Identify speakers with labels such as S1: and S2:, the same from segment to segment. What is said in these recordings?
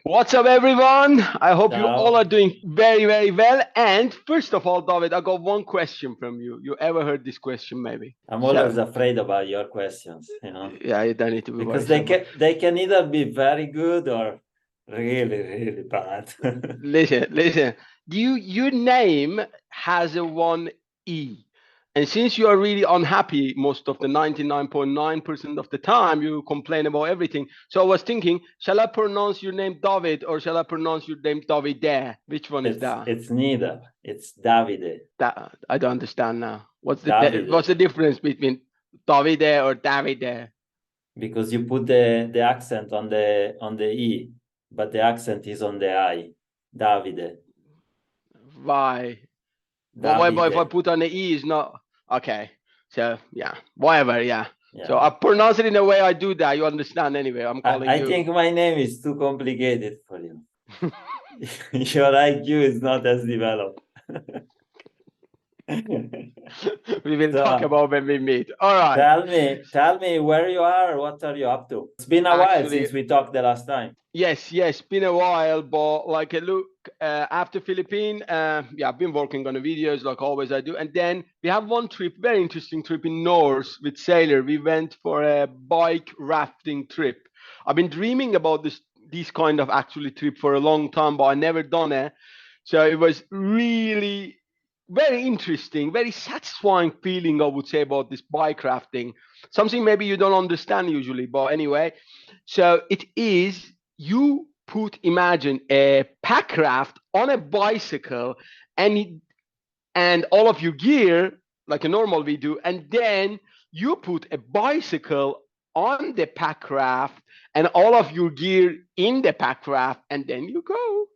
S1: What's up, everyone? I hope you all
S2: Ciao.
S1: are doing very, very well. And first of all, David, I got one question from you. You ever heard this question, maybe?
S2: I'm
S1: So,
S2: always afraid about your questions,
S1: yeah, you don't need to be
S2: because
S1: worried so much.
S2: they can either be very good or really, really bad.
S1: Listen. Your name has a one E. And since you are really unhappy most of the 99.9% of the time, you complain about everything. So I was thinking, shall I pronounce your name David or shall I pronounce your name Davide? Which one is that?
S2: It's neither. It's Davide.
S1: That I don't understand now. What's
S2: Davide.
S1: the difference between Davide or Davide?
S2: Because you put the accent on the E, but the accent is on the I. Davide.
S1: Why? But if I
S2: Davide.
S1: put on the E, is not okay. So yeah, whatever. Yeah. So
S2: Yeah.
S1: I pronounce it in the way I do that. You understand anyway. I'm calling
S2: I
S1: you.
S2: think my name is too complicated for you. Your IQ is not as developed.
S1: We will talk
S2: So
S1: about when we meet. All right.
S2: tell me where you are. What are you up to? It's been a while
S1: Actually,
S2: since we talked the last time.
S1: yes, been a while, but like a look after Philippines, yeah, I've been working on the videos like always I do, and then we have one trip, very interesting trip in North with Sailor. We went for a bike rafting trip. I've been dreaming about this kind of actually trip for a long time, but I never done it. So it was really very interesting, very satisfying feeling, I would say, about this bike rafting. Something maybe you don't understand usually, but anyway. So it is you put imagine a pack raft on a bicycle and all of your gear like a normal we do, and then you put a bicycle on the pack raft and all of your gear in the pack raft, and then you go.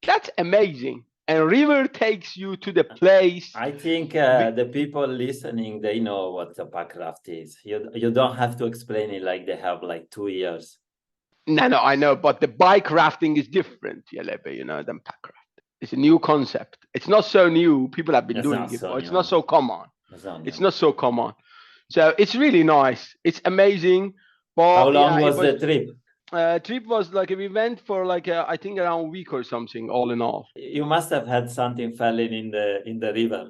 S1: That's amazing. And river takes you to the place.
S2: I think
S1: we,
S2: the people listening, they know what a packraft is. You don't have to explain it like they have like 2 years.
S1: no, I know, but the bike rafting is different, than pack raft. It's a new concept. It's not so new. People have been
S2: It's
S1: doing
S2: not
S1: it,
S2: so
S1: but it's not
S2: new.
S1: so common.
S2: It's not
S1: It's
S2: new.
S1: not so common. So it's really nice. It's amazing.
S2: How
S1: But
S2: long
S1: yeah, it
S2: was
S1: was
S2: the trip?
S1: trip was like we went for like I think around a week or something, all in all.
S2: You must have had something falling in the river.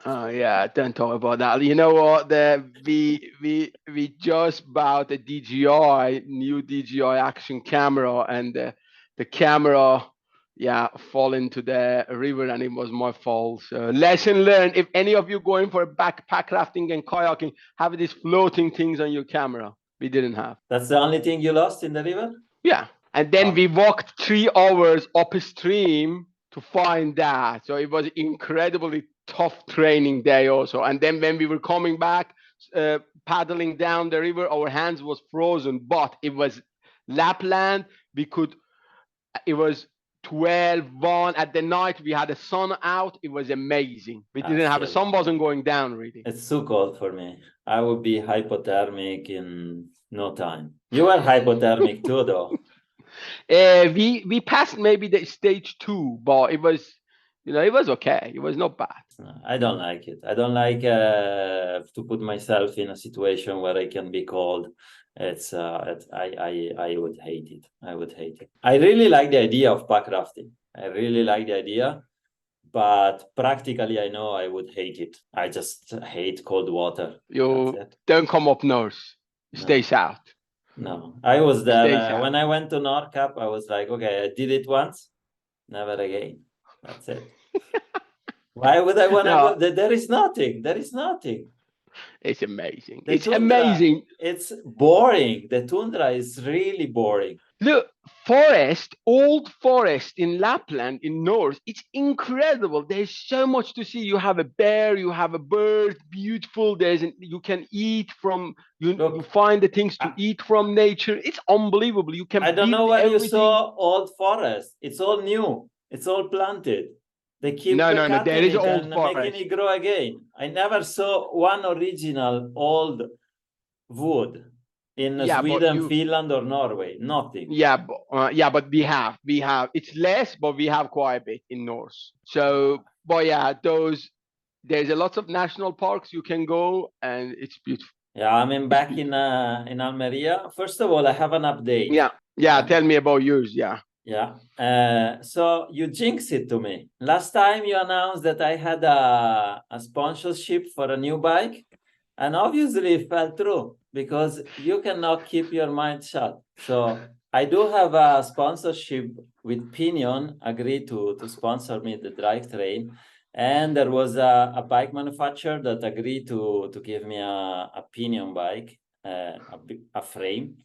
S1: Oh yeah, don't talk about that. You know what? We just bought a DJI, new DJI action camera, and the camera, yeah, fall into the river, and it was my fault. So lesson learned: if any of you going for backpack rafting and kayaking, have these floating things on your camera. We didn't have.
S2: That's the only thing you lost in the river?
S1: Yeah, and then
S2: Oh,
S1: we walked 3 hours upstream to find that. So it was incredibly tough training day also. And then when we were coming back, paddling down the river, our hands was frozen, but it was Lapland. We could. It was 12, 1 at the night. We had the sun out. It was amazing. We didn't have the
S2: still.
S1: sun wasn't going down really.
S2: It's too cold for me. I would be hypothermic in no time. You were hypothermic too, though.
S1: We passed maybe the stage 2, but it was it was okay. It was not bad.
S2: I don't like it. I don't like to put myself in a situation where I can be cold. I would hate it. I would hate it. I really like the idea of pack rafting. I really like the idea, but practically, I know I would hate it. I just hate cold water. That's
S1: You
S2: it.
S1: don't come up north. Stay
S2: No.
S1: south.
S2: No, I was there
S1: Stay south.
S2: when I went to NorCap. I was like, okay, I did it once, never again. That's it. Why would I want to go?
S1: No,
S2: There is nothing. There is nothing.
S1: it's amazing.
S2: The
S1: It's
S2: tundra,
S1: amazing.
S2: it's boring. The tundra is really boring.
S1: Look, forest, old forest in Lapland in north. It's incredible. There's so much to see. You have a bear, you have a bird, beautiful. You can eat from you
S2: Look,
S1: find the things to
S2: I,
S1: eat from nature. It's unbelievable. You
S2: I
S1: can
S2: don't know
S1: build
S2: where you
S1: everything.
S2: saw old forest. It's all new. It's all planted. They keep
S1: No. There
S2: cutting
S1: is
S2: it
S1: old
S2: and making
S1: forest.
S2: it grow again. I never saw one original old wood in
S1: Yeah, but
S2: Sweden,
S1: you
S2: Finland, or Norway. Nothing.
S1: but we have it's less, but we have quite a bit in north. So, but yeah, those there's a lot of national parks you can go, and it's beautiful.
S2: Yeah, I mean,
S1: It's
S2: back
S1: beautiful.
S2: in Almeria. First of all, I have an update.
S1: Yeah,
S2: Yeah,
S1: tell me about yours. Yeah.
S2: Yeah. So you jinxed it to me. Last time you announced that I had a sponsorship for a new bike, and obviously it fell through because you cannot keep your mind shut. So I do have a sponsorship with Pinion, agreed to sponsor me the drivetrain. And there was a bike manufacturer that agreed to give me a Pinion bike, a frame.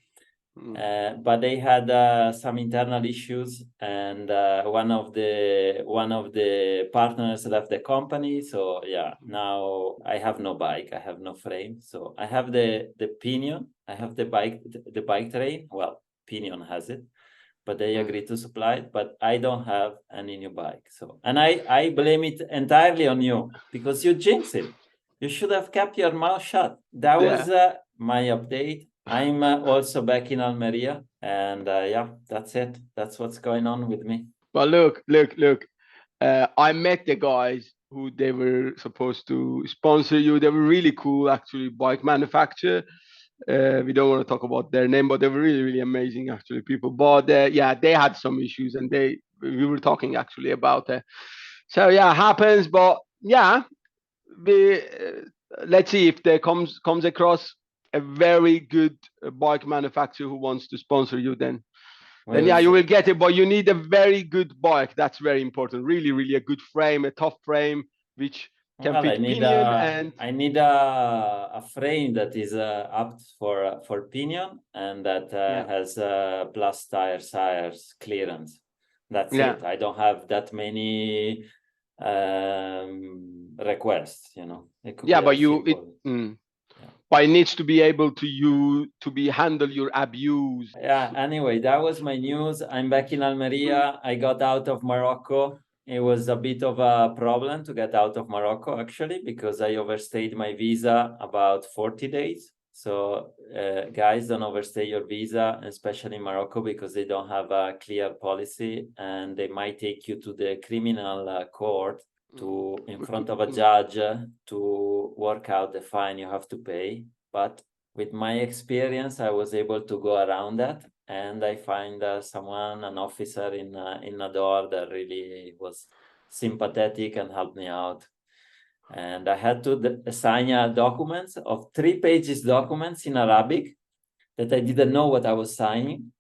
S2: But they had some internal issues, and one of the partners left the company. So yeah, now I have no bike, I have no frame. So I have the Pinion, I have the bike train. Well, Pinion has it, but they agreed to supply it. But I don't have any new bike. So, and I blame it entirely on you because you jinxed it. You should have kept your mouth shut. That was my update. I'm also back in Almeria, and yeah, that's it. That's what's going on with me.
S1: But look. I met the guys who they were supposed to sponsor you. They were really cool, actually, bike manufacturer. We don't want to talk about their name, but they were really, really amazing, actually, people. But yeah, they had some issues, and we were talking actually about it. So yeah, happens. But yeah, we let's see if there comes across a very good bike manufacturer who wants to sponsor you. Then yeah, you will get it, but you need a very good bike. That's very important. Really, really a good frame, a tough frame, which can fit Pinion. And
S2: I need a frame that is apt for Pinion and that has plus tires clearance. That's it. I don't have that many requests, you know. It could be
S1: but it needs to be able to handle your abuse.
S2: Yeah, anyway, that was my news. I'm back in Almeria. I got out of Morocco. It was a bit of a problem to get out of Morocco, actually, because I overstayed my visa about 40 days. So guys, don't overstay your visa, especially in Morocco, because they don't have a clear policy and they might take you to the criminal court in front of a judge to work out the fine you have to pay. But with my experience, I was able to go around that, and I find an officer in Nador that really was sympathetic and helped me out. And I had to sign documents of 3 pages documents in Arabic that I didn't know what I was signing.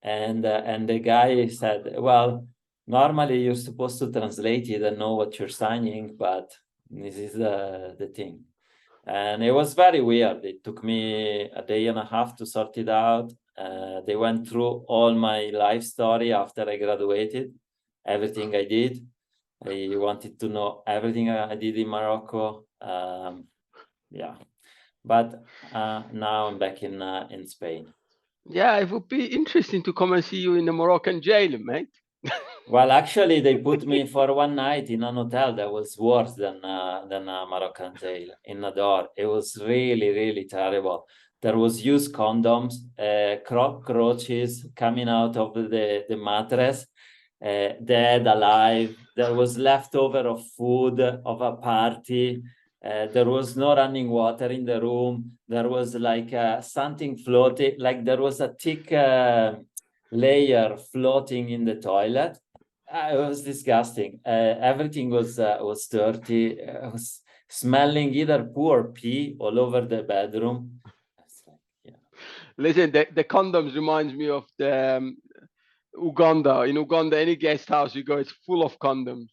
S2: And the guy said, well, normally you're supposed to translate it and know what you're signing, but this is the thing. And it was very weird. It took me a day and a half to sort it out. They went through all my life story after I graduated, everything I did. I wanted to know everything I did in Morocco. Yeah, but now I'm back in Spain.
S1: Yeah, it would be interesting to come and see you in the Moroccan jail, mate.
S2: Well, actually, they put me for one night in an hotel that was worse than a Moroccan jail in Nador. It was really, really terrible. There was used condoms, cockroaches coming out of the mattress, dead, alive. There was leftover of food of a party. There was no running water in the room. There was like something floating, like there was a thick layer floating in the toilet. It was disgusting. Everything was dirty. It was smelling either poo or pee all over the bedroom.
S1: Listen, the condoms reminds me of the Uganda. In Uganda, any guest house you go, it's full of condoms.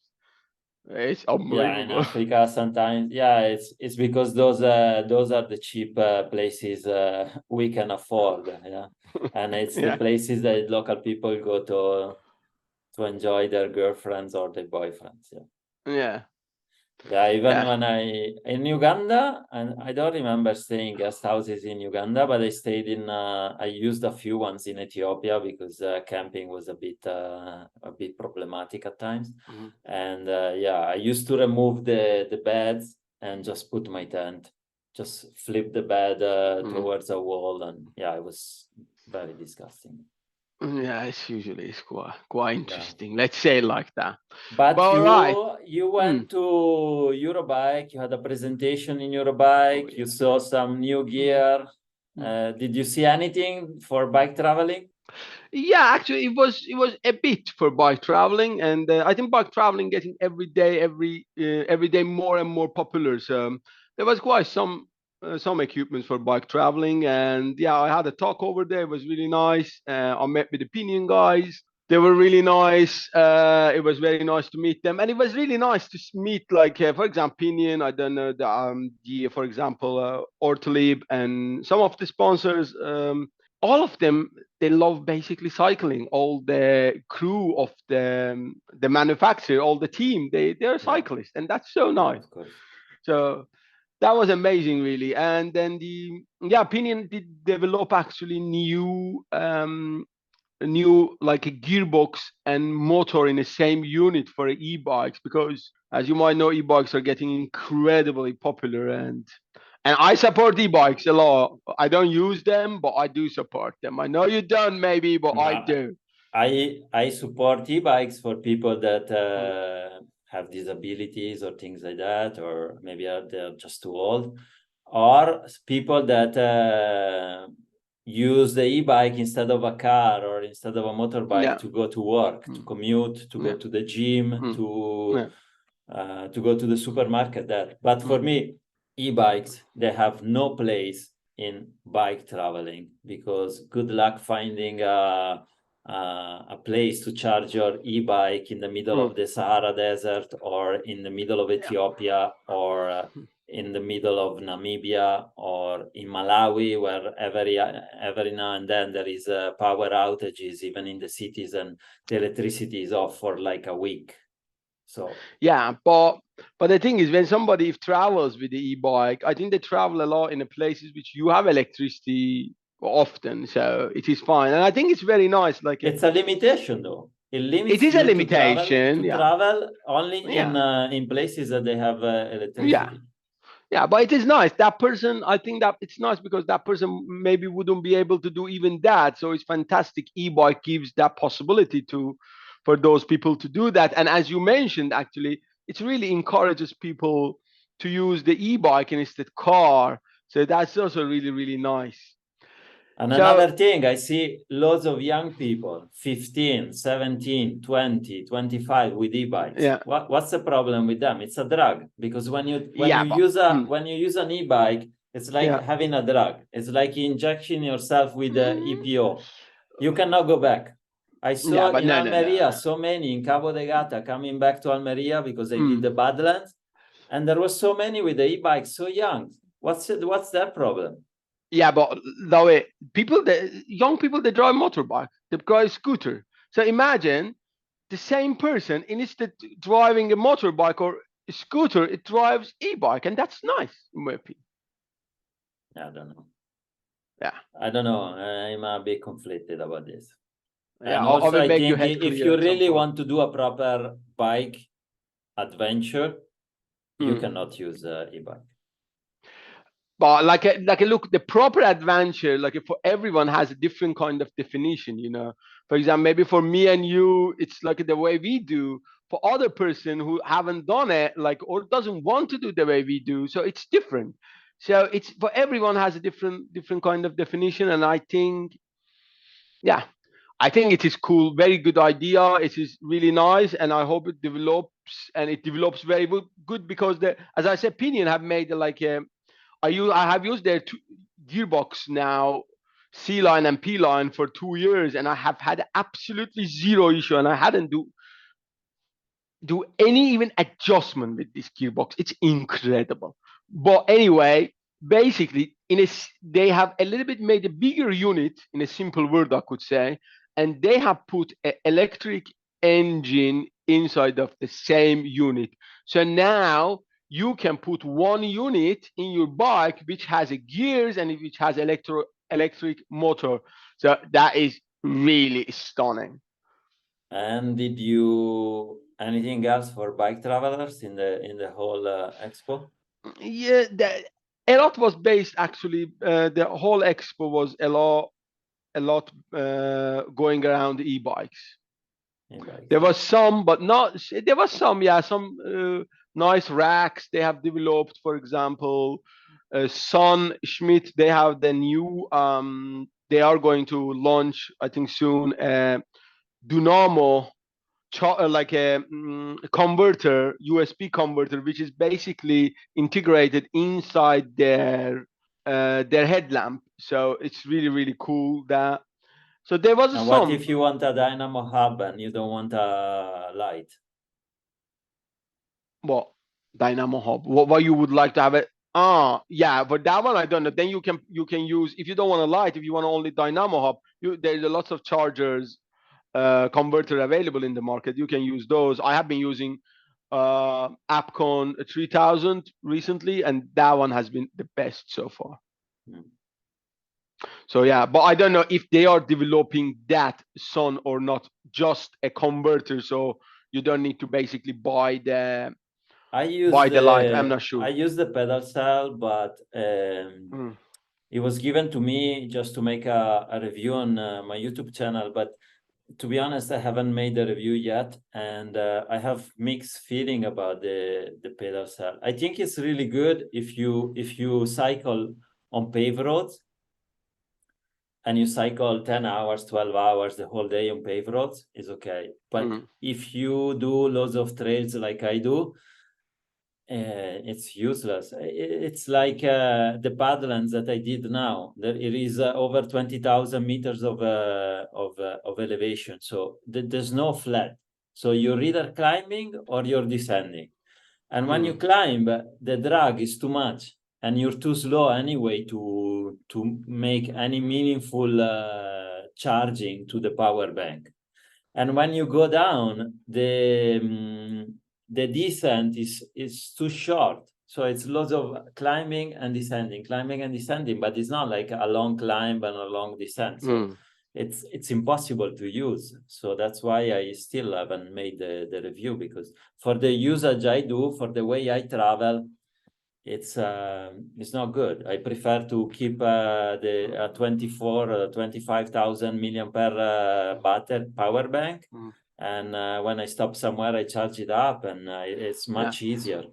S1: It's unbelievable.
S2: Yeah, in Africa sometimes. Yeah, it's because those are the cheap places we can afford. Yeah, and it's the places that local people go to enjoy their girlfriends or their boyfriends.
S1: Yeah.
S2: Yeah, even when in Uganda, and I don't remember staying guest houses in Uganda, but I stayed I used a few ones in Ethiopia because camping was a bit problematic at times. And yeah, I used to remove the beds and just put my tent, just flip the bed towards a wall, and yeah, it was very disgusting.
S1: Yeah, it's quite interesting. Let's say it like that.
S2: But you went to EuroBike. You had a presentation in EuroBike. You saw some new gear. Did you see anything for bike traveling?
S1: Yeah, actually, it was a bit for bike traveling, and I think bike traveling getting every day more and more popular. So there was quite some equipment for bike traveling, and yeah, I had a talk over there. It was really nice. I met with opinion guys. They were really nice. It was very nice to meet them, and it was really nice to meet, like, for example, Pinion. I don't know the for example, Ortolib, and some of the sponsors. All of them, they love basically cycling. All the crew of the manufacturer, all the team, they're
S2: Yeah,
S1: cyclists, and that's so
S2: yeah,
S1: nice.
S2: of course.
S1: So that was amazing, really. And then Opinion did develop actually new like a gearbox and motor in the same unit for e-bikes, because as you might know, e-bikes are getting incredibly popular, and I support e-bikes a lot. I don't use them, but I do support them. I know you don't, maybe, but I
S2: No,
S1: do.
S2: I support e-bikes for people that
S1: Mm.
S2: have disabilities or things like that, or maybe they're just too old, or people that use the e-bike instead of a car or instead of a motorbike
S1: Yeah.
S2: to go to work, to
S1: Mm.
S2: commute, to go
S1: Yeah.
S2: to the gym,
S1: Mm. Yeah.
S2: to go to the supermarket there. But for
S1: Mm.
S2: me, e-bikes, they have no place in bike traveling, because good luck finding a place to charge your e-bike in the middle
S1: Mm.
S2: of the Sahara Desert, or in the middle of
S1: Yeah.
S2: Ethiopia, or in the middle of Namibia, or in Malawi, where every now and then there is power outages, even in the cities, and the electricity is off for like a week. So
S1: Yeah, but the thing is, when somebody if travels with the e-bike, I think they travel a lot in the places which you have electricity often, so it is fine. And I think it's very nice.
S2: it's a limitation, though. It
S1: It
S2: limits
S1: is a
S2: you
S1: limitation.
S2: to
S1: Yeah,
S2: travel only
S1: yeah,
S2: in places that they have
S1: yeah.
S2: electricity.
S1: Yeah, but it is nice. That person, I think that it's nice because that person maybe wouldn't be able to do even that. So it's fantastic. E-bike gives that possibility to for those people to do that. And as you mentioned, actually, it really encourages people to use the e-bike instead car. So that's also really, really nice.
S2: And
S1: So
S2: another thing, I see lots of young people, 15, 17, 20, 25, with e-bikes.
S1: yeah,
S2: What's the problem with them? It's a drug, because when
S1: yeah, but
S2: you use an e-bike, it's like
S1: yeah.
S2: having a drug. It's like injecting yourself with the
S1: Mm,
S2: EPO. You cannot go back. I
S1: yeah,
S2: saw
S1: but
S2: in
S1: no, no, no.
S2: Almeria so many in Cabo de Gata coming back to Almeria because they did
S1: Mm.
S2: the Badlands, and there was so many with the e-bikes so young. What's their problem?
S1: Yeah, but though young people, they drive motorbike, they drive scooter. So imagine the same person, instead driving a motorbike or a scooter, it drives e-bike, and that's nice in my opinion.
S2: I don't know.
S1: Yeah,
S2: I don't know. I'm a bit conflicted about this.
S1: yeah.
S2: And
S1: I
S2: also,
S1: will
S2: I
S1: make your
S2: think
S1: head
S2: if
S1: clear
S2: you
S1: at some
S2: really
S1: point.
S2: want to do a proper bike adventure, you
S1: Mm.
S2: cannot use e-bike.
S1: But look, the proper adventure, like for everyone, has a different kind of definition. For example, maybe for me and you, it's like the way we do. For other person who haven't done it, like, or doesn't want to do the way we do, so it's different. So it's for everyone has a different kind of definition, and I think, yeah, I think it is cool, very good idea. It is really nice, and I hope it develops, and it develops very good, because as I said, Pinion have made like a I have used their gearbox now, C line and P line, for 2 years, and I have had absolutely zero issue, and I hadn't do any even adjustment with this gearbox. It's incredible. But anyway, basically, they have a little bit made a bigger unit, in a simple word, I could say, and they have put an electric engine inside of the same unit. So now you can put one unit in your bike which has a gears and which has electric motor. So that is really stunning.
S2: And did you anything else for bike travelers in the whole expo?
S1: Yeah, a lot was based, actually. The whole expo was a lot going around e-bikes.
S2: E-bikes,
S1: There
S2: yeah.
S1: was some, but not. There was some, yeah, some nice racks they have developed. For example, Son Schmidt, they have the new. They are going to launch, I think, soon. Dynamo, like a converter, USB converter, which is basically integrated inside their headlamp. So it's really, really cool. That so there was
S2: And
S1: some.
S2: what if you want a dynamo hub and you don't want a light?
S1: What dynamo hub? What you would like to have it? Yeah, but that one I don't know. Then you can use, if you don't want a light, if you want only dynamo hub, there's a lots of chargers, converter available in the market. You can use those. I have been using Apcon 3000 recently, and that one has been the best so far. So yeah, but I don't know if they are developing that son or not, just a converter, so you don't need to basically buy the light. I'm not sure.
S2: I use the pedal cell, but it was given to me just to make a review on my YouTube channel. But to be honest, I haven't made the review yet, and I have mixed feeling about the pedal cell. I think it's really good if you cycle on paved roads, and you cycle 10 hours, 12 hours, the whole day on paved roads, is okay. But if you do loads of trails like I do, it's useless. It's like the Badlands that I did now. There it is over 20,000 meters of elevation. So there's no flat. So you're either climbing or you're descending. And when you climb, the drag is too much, and you're too slow anyway to make any meaningful charging to the power bank. And when you go down, the descent is too short. So it's lots of climbing and descending, but it's not like a long climb and a long descent. So it's impossible to use. So that's why I still haven't made the review, because for the usage I do, for the way I travel, it's not good. I prefer to keep the 25,000 milliampere battery power bank, and when I stop somewhere, I charge it up, and it's much easier.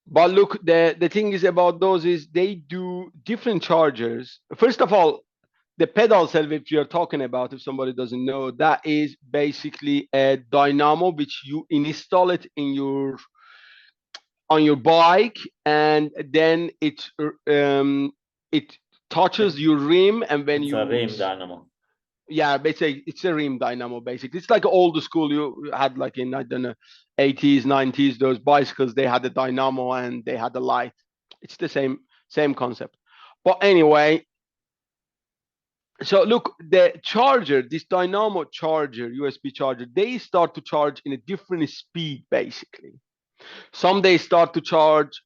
S1: But look, the thing is about those is they do different chargers. First of all, the pedal cell which you're talking about, if somebody doesn't know, that is basically a dynamo which you install it on your bike, and then it touches your rim, and when
S2: it's a rim dynamo.
S1: Yeah, basically it's a rim dynamo. Basically, it's like old school. You had like in, I don't know, 80s, 90s. Those bicycles, they had a dynamo and they had a light. It's the same concept. But anyway, so look, the charger, this dynamo charger, USB charger, they start to charge in a different speed. Basically, some they start to charge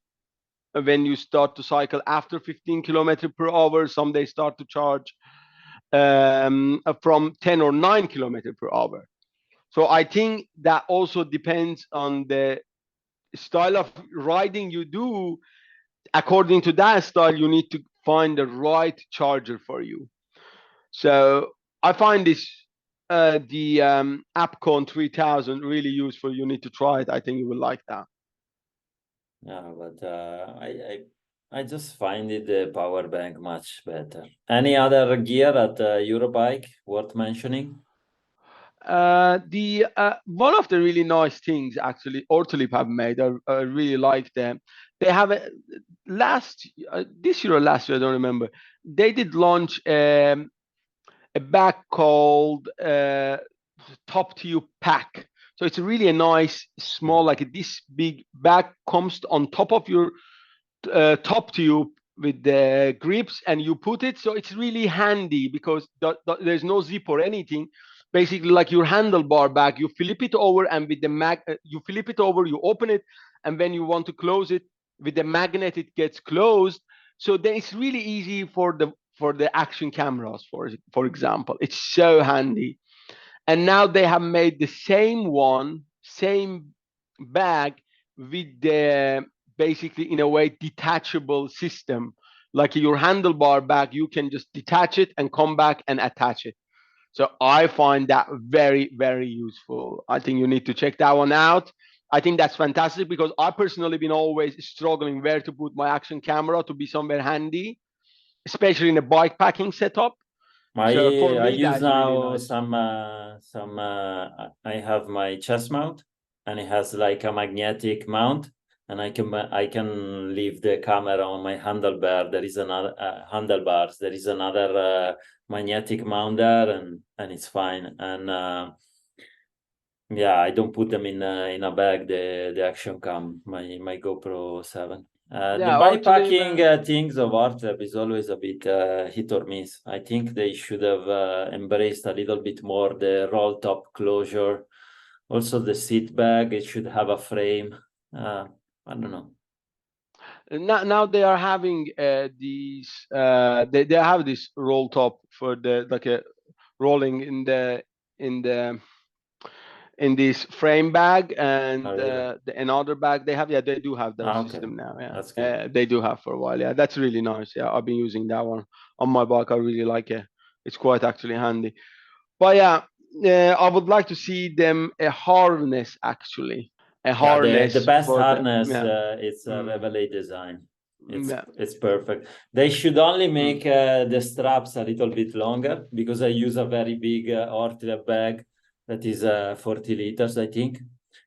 S1: when you start to cycle after 15 kilometers per hour. Some they start to charge from 10 or 9 kilometers per hour. So I think that also depends on the style of riding you do. According to that style, you need to find the right charger for you. So I find this the Apcon 3000 really useful. You need to try it. I think you will like that.
S2: Yeah, but I just find it the power bank much better. Any other gear at EuroBike worth mentioning?
S1: The one of the really nice things actually Ortolip have made, I really like them. They have this year or last year, I don't remember. They did launch a bag called Top Tube Pack. So it's really a nice, small, like this big bag, comes on top of your top tube with the grips, and you put it. So it's really handy because there's no zip or anything. Basically, like your handlebar bag, you flip it over, and with the you flip it over, you open it, and when you want to close it with the magnet, it gets closed. So then it's really easy for the action cameras, for example. It's so handy. And now they have made the same bag with the basically in a way detachable system. Like your handlebar bag, you can just detach it and come back and attach it. So I find that very, very useful. I think you need to check that one out. I think that's fantastic, because I personally been always struggling where to put my action camera to be somewhere handy, especially in a bike packing setup. So for
S2: I
S1: me,
S2: use
S1: that's really
S2: now
S1: nice.
S2: some I have my chest mount, and it has like a magnetic mount, and I can leave the camera on my handlebar. There is another handlebars. There is another magnetic mount there, and it's fine. And yeah, I don't put them in a bag. The action cam, my GoPro 7. The
S1: Yeah, actually,
S2: bikepacking things of Artlab is always a bit hit or miss. I think they should have embraced a little bit more the roll top closure. Also, the seat bag, it should have a frame. I don't know.
S1: now they are having these. They have this roll top for the like a rolling in the in this frame bag, and
S2: Oh, really?
S1: another bag they have. Yeah, they do have those
S2: Okay,
S1: system now.
S2: that's good.
S1: Yeah, they do have for a while. Yeah, that's really nice. Yeah, I've been using that one on my bike. I really like it. It's quite actually handy. But yeah, I would like to see them a harness, actually, a
S2: Yeah, the
S1: harness
S2: best
S1: for the
S2: harness,
S1: yeah.
S2: it's a
S1: Mm,
S2: Reveille design.
S1: yeah.
S2: It's perfect. They should only
S1: Mm,
S2: make the straps a little bit longer, because I use a very big Ortlia bag that is 40 liters, I think.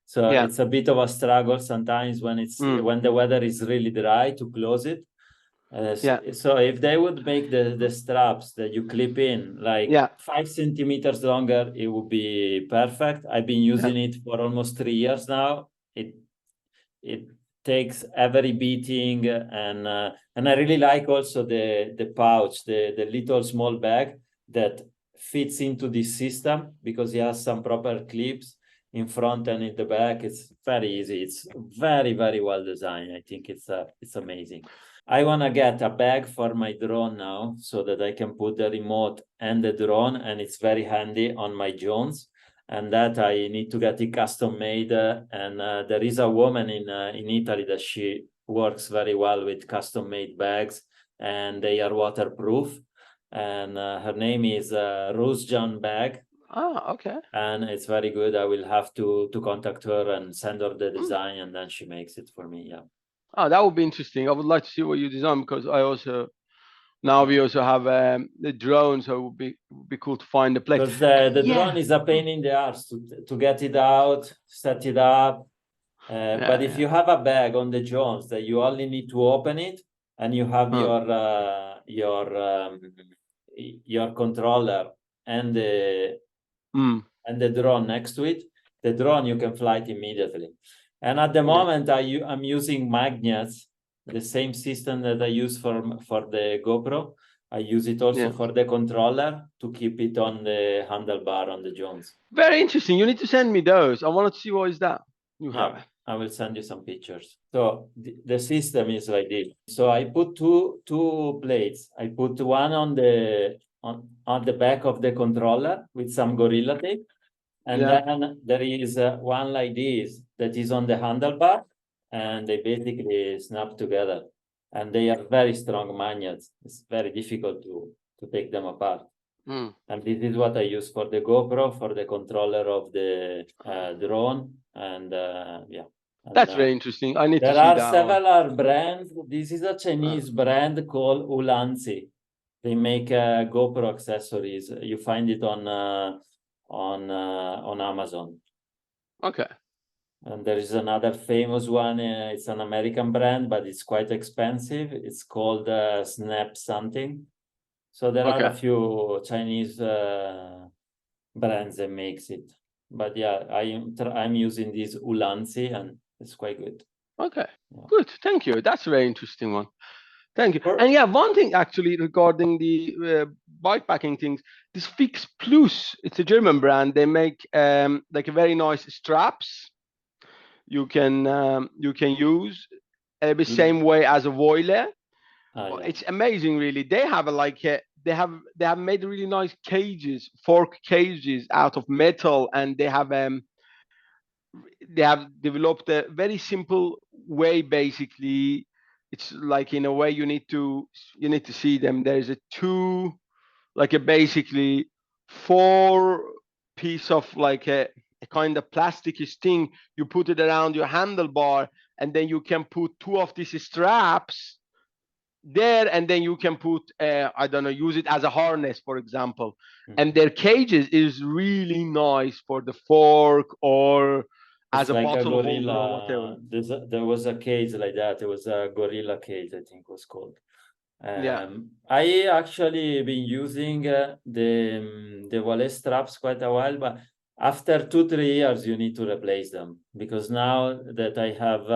S2: So
S1: yeah.
S2: it's a bit of a struggle sometimes
S1: Mm,
S2: when the weather is really dry to close it.
S1: yeah.
S2: So if they would make the straps that you clip in like
S1: Yeah.
S2: 5 centimeters longer, it would be perfect. I've been
S1: Yeah.
S2: using it for almost 3 years now. It takes every beating, and I really like also the pouch, the little small bag that fits into this system, because it has some proper clips in front and in the back. It's very easy. It's very, very well designed. I think it's amazing. I want to get a bag for my drone now, so that I can put the remote and the drone, and it's very handy on my Jones. And that I need to get it custom made. And there is a woman in Italy that she works very well with custom made bags, and they are waterproof. And her name is Rose John Bag,
S1: Ah, okay.
S2: and it's very good. I will have to contact her and send her the
S1: Mm.
S2: design, and then she makes it for me. Yeah.
S1: Oh, that would be interesting. I would like to see what you design, because I also now we also have the drone, so it would be cool to find the place.
S2: Because the
S1: Yeah.
S2: drone is a pain in the ass to get it out, set it up. But if
S1: Yeah.
S2: you have a bag on the Jones that you only need to open it, and you have
S1: Yeah.
S2: your controller and the
S1: Mm.
S2: and the drone next to it, the drone you can fly it immediately. And at the
S1: Yeah.
S2: moment, I'm using magnets, the same system that I use for the GoPro. I use it also
S1: Yeah.
S2: for the controller to keep it on the handlebar on the Jones.
S1: Very interesting. You need to send me those. I want to see what is that you have.
S2: Yeah, I will send you some pictures. So the system is like this. So I put two plates. I put one on the back of the controller with some Gorilla Tape, and
S1: Yeah.
S2: then there is one like this that is on the handlebar, and they basically snap together. And they are very strong magnets. It's very difficult to take them apart.
S1: Mm.
S2: And this is what I use for the GoPro, for the controller of the drone, and yeah. And,
S1: That's very interesting. I need to
S2: there
S1: see
S2: are
S1: that one.
S2: several brands. This is a Chinese brand called Ulanzi. They make GoPro accessories. You find it on Amazon.
S1: Okay.
S2: And there is another famous one. It's an American brand, but it's quite expensive. It's called Snap something. So there are a
S1: Okay.
S2: few Chinese brands that makes it. But yeah, I'm using this Ulanzi, and it's quite good.
S1: Okay.
S2: Yeah.
S1: Good. Thank you. That's a very interesting one. Thank you.
S2: Sure.
S1: And yeah, one thing actually regarding the bikepacking things, this Fix Plus, it's a German brand. They make like a very nice straps you can use the same way as a Voile.
S2: Yeah.
S1: It's amazing, really. They have they have made really nice cages, fork cages out of metal, and they have developed a very simple way. Basically, it's like in a way you need to see them. There's a two like a basically four piece of like a a kind of plasticky thing. You put it around your handlebar, and then you can put two of these straps there, and then you can put I don't know, use it as a harness, for example. And their cages is really nice for the fork or as
S2: It's
S1: a
S2: like a
S1: bottle holder or whatever.
S2: gorilla. There was a cage like that. It was a gorilla cage, I think it was called.
S1: Yeah.
S2: I actually been using the wallet straps quite a while, but after 2-3 years you need to replace them, because now that I have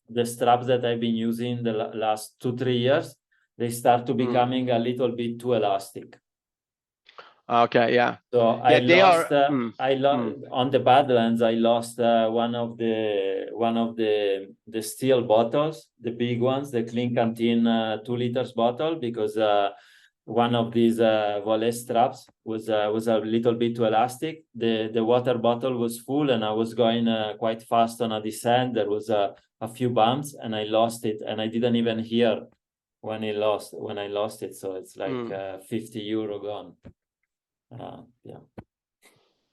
S2: the straps that I've been using the last 2-3 years, they start to becoming a little bit too elastic.
S1: Okay, yeah.
S2: So
S1: Yeah,
S2: I
S1: they
S2: lost
S1: are.
S2: on the Badlands. I lost one of the steel bottles, the big ones, the Clean Canteen 2 liters bottle, because one of these volet straps was a little bit too elastic. The water bottle was full, and I was going quite fast on a descent. There was a few bumps, and I lost it, and I didn't even hear when I lost it. So it's like €50 gone.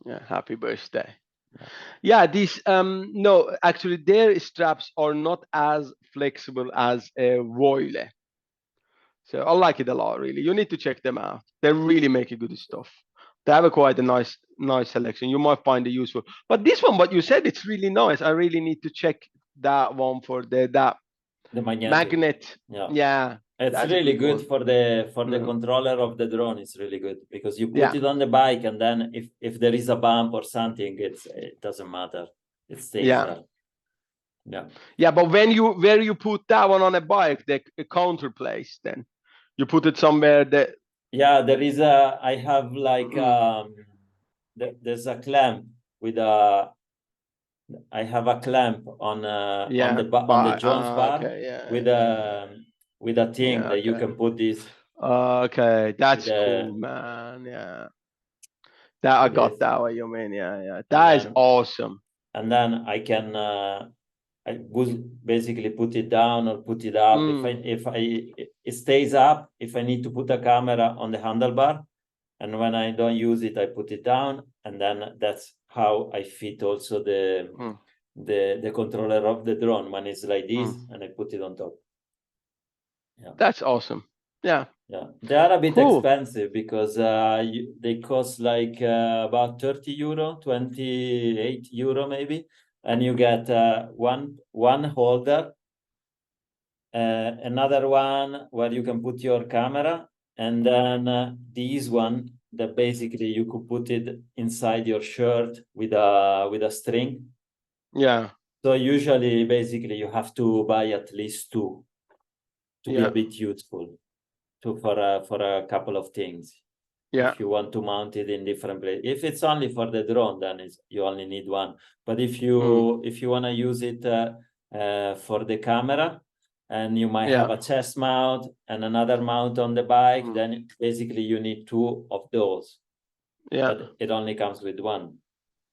S1: Yeah, happy birthday. Yeah, these no, actually their straps are not as flexible as a Voile. So I like it a lot, really. You need to check them out. They really make a good stuff. They have quite a nice selection. You might find it useful. But this one, what you said, it's really nice. I really need to check that one for the magnet. Yeah.
S2: It's
S1: That's
S2: really
S1: a
S2: good
S1: one.
S2: for the controller of the drone. It's really good because you put it on the bike, and then if there is a bump or something, it doesn't matter. It stays there. Yeah,
S1: but where you put that one on a bike, the counter place, then you put it somewhere that.
S2: Yeah, there is I have like there's a clamp with a. I have a clamp on the Jones bar with a thing that you can put this.
S1: Okay, that's cool, man. Yeah, that I got that what you mean. Yeah. That is awesome.
S2: And then I can I would basically put it down or put it up. If it stays up, if I need to put a camera on the handlebar, and when I don't use it, I put it down, and then that's how I fit also the controller of the drone when it's like this, and I put it on top. Yeah,
S1: that's awesome. Yeah,
S2: they are a bit expensive because they cost like about €30, €28 maybe, and you get one holder, another one where you can put your camera, and then this one that basically you could put it inside your shirt with a string.
S1: Yeah.
S2: So usually, basically, you have to buy at least 2 to be a bit useful for a couple of things.
S1: Yeah.
S2: If you want to mount it in different places. If it's only for the drone, then you only need one. But if you want to use it for the camera, and you might have a chest mount and another mount on the bike, then basically you need 2 of those. Yeah. But it only comes with one.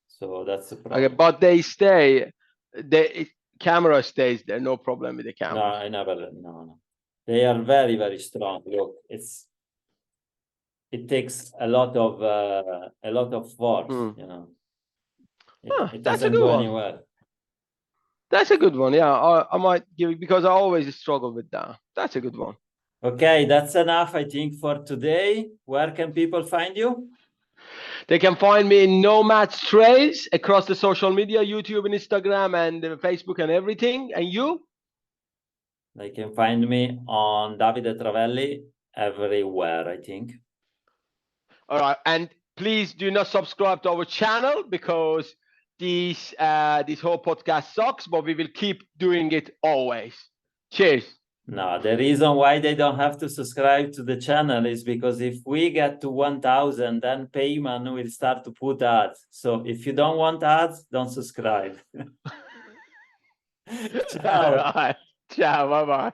S2: So that's the problem.
S1: Okay, but they stay. The camera stays there, no problem with the camera.
S2: No, I never. No. They are very, very strong. Look, it takes a lot of force, you know. It doesn't go anywhere.
S1: That's a good one. Yeah, I might give it, because I always struggle with that. That's a good one.
S2: Okay, that's enough, I think, for today. Where can people find you?
S1: They can find me in nomadstrails across the social media, YouTube and Instagram and Facebook and everything. And you?
S2: They can find me on davidetravelli everywhere, I think.
S1: All right, and please do not subscribe to our channel, because this whole podcast sucks, but we will keep doing it always. Cheers.
S2: No, the reason why they don't have to subscribe to the channel is because if we get to 1,000, then Peyman will start to put ads. So if you don't want ads, don't subscribe.
S1: Ciao. All right. Ciao. Bye-bye.